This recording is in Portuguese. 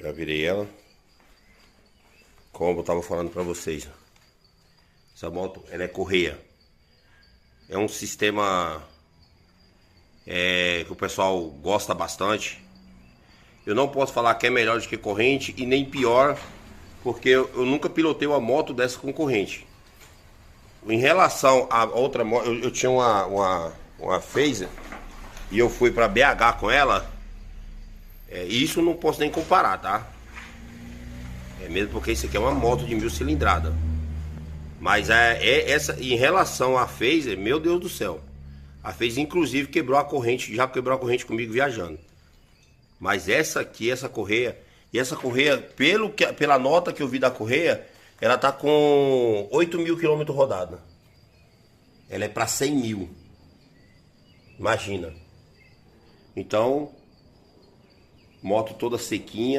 Já virei ela. Como eu tava falando pra vocês. Essa moto, ela é correia. É um sistema que o pessoal gosta bastante. Eu não posso falar que é melhor do que corrente e nem pior, porque eu nunca pilotei uma moto dessa com corrente. Em relação a outra moto, eu tinha uma Phaser e eu fui pra BH com ela. Isso eu não posso nem comparar, tá? Mesmo porque isso aqui é uma moto de 1000 cilindrada. Mas essa, em relação à Phaser, meu Deus do céu. A Phaser inclusive quebrou a corrente, já quebrou a corrente comigo viajando. Mas essa aqui, essa correia, e essa correia, pela nota que eu vi da correia, ela tá com 8.000 quilômetros rodados. Ela é para 100.000. Imagina. Então, moto toda sequinha.